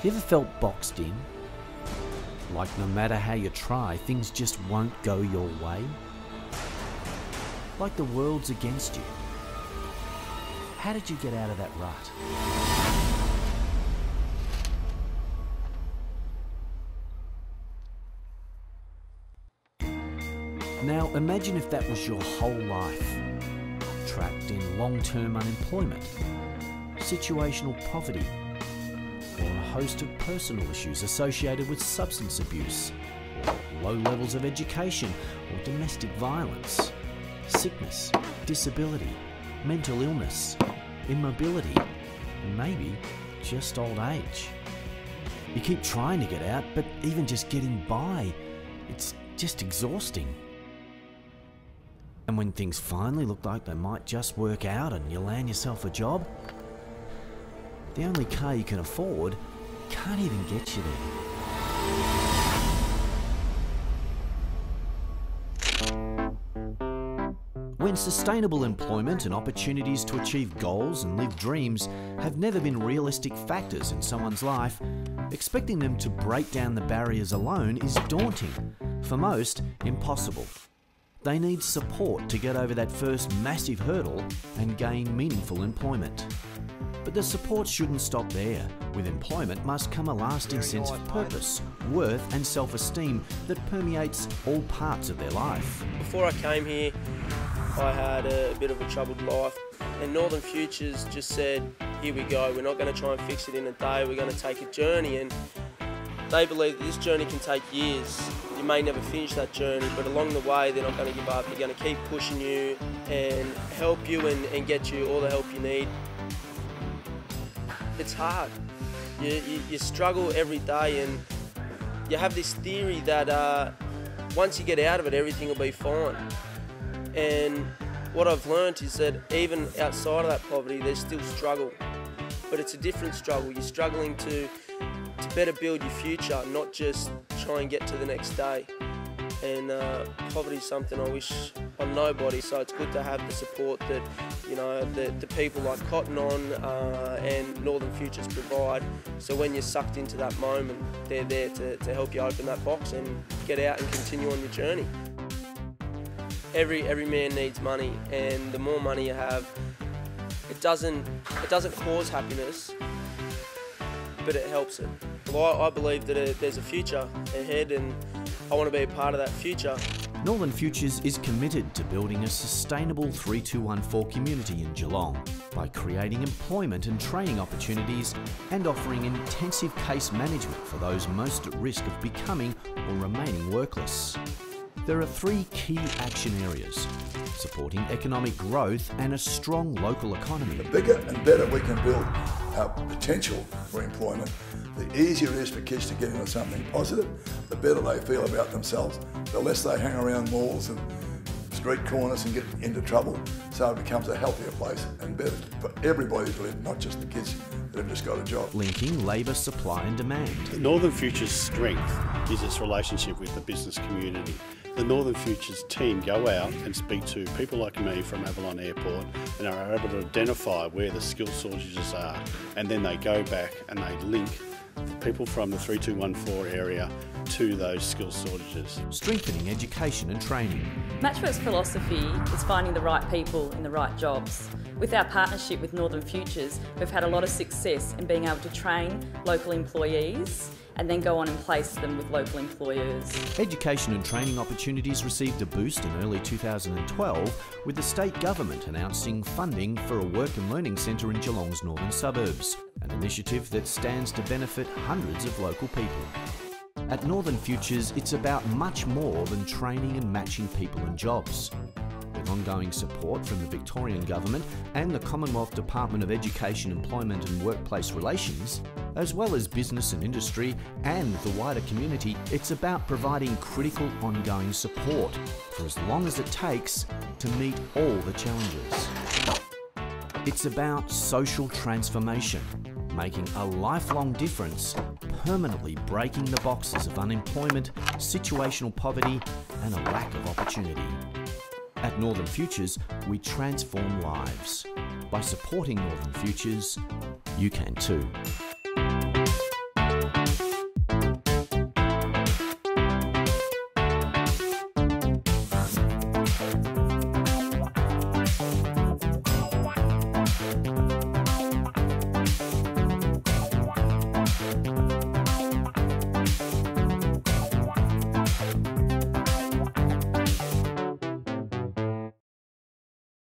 You ever felt boxed in? Like no matter how you try, things just won't go your way? Like the world's against you? How did you get out of that rut? Now imagine if that was your whole life, trapped in long-term unemployment, situational poverty, or a host of personal issues associated with substance abuse, or low levels of education, or domestic violence, sickness, disability, mental illness, immobility, and maybe just old age. You keep trying to get out, but even just getting by, it's just exhausting. And when things finally look like they might just work out and you land yourself a job, the only car you can afford can't even get you there. When sustainable employment and opportunities to achieve goals and live dreams have never been realistic factors in someone's life, expecting them to break down the barriers alone is daunting, for most, impossible. They need support to get over that first massive hurdle and gain meaningful employment. But the support shouldn't stop there. With employment must come a lasting sense of purpose, worth and self-esteem that permeates all parts of their life. Before I came here, I had a bit of a troubled life, and Northern Futures just said, here we go, we're not going to try and fix it in a day, we're going to take a journey. And they believe that this journey can take years. You may never finish that journey, but along the way they're not going to give up. They're going to keep pushing you and help you and get you all the help you need. It's hard. You struggle every day, and you have this theory that once you get out of it, everything will be fine. And what I've learned is that even outside of that poverty, there's still struggle. But it's a different struggle. You're struggling to better build your future, not just try and get to the next day. And poverty is something I wish on nobody, so it's good to have the support that, you know, the people like Cotton On and Northern Futures provide. So when you're sucked into that moment, they're there to help you open that box and get out and continue on your journey. Every man needs money, and the more money you have, it doesn't cause happiness, but it helps it. Well, I believe that there's a future ahead, and I want to be a part of that future. Northern Futures is committed to building a sustainable 3214 community in Geelong by creating employment and training opportunities and offering intensive case management for those most at risk of becoming or remaining workless. There are three key action areas: supporting economic growth and a strong local economy. The bigger and better we can build our potential for employment, the easier it is for kids to get into something positive, the better they feel about themselves, the less they hang around malls and street corners and get into trouble, so it becomes a healthier place and better for everybody to live, not just the kids that have just got a job. Linking labour supply and demand. Northern Futures' strength is its relationship with the business community. The Northern Futures team go out and speak to people like me from Avalon Airport and are able to identify where the skill shortages are, and then they go back and they link people from the 3214 area to those skill shortages. Strengthening education and training. Matchwork's philosophy is finding the right people in the right jobs. With our partnership with Northern Futures, we've had a lot of success in being able to train local employees and then go on and place them with local employers. Education and training opportunities received a boost in early 2012 with the state government announcing funding for a work and learning centre in Geelong's northern suburbs, an initiative that stands to benefit hundreds of local people. At Northern Futures, it's about much more than training and matching people and jobs. With ongoing support from the Victorian Government and the Commonwealth Department of Education, Employment and Workplace Relations, as well as business and industry and the wider community, it's about providing critical ongoing support for as long as it takes to meet all the challenges. It's about social transformation, making a lifelong difference, permanently breaking the boxes of unemployment, situational poverty and a lack of opportunity. At Northern Futures, we transform lives. By supporting Northern Futures, you can too.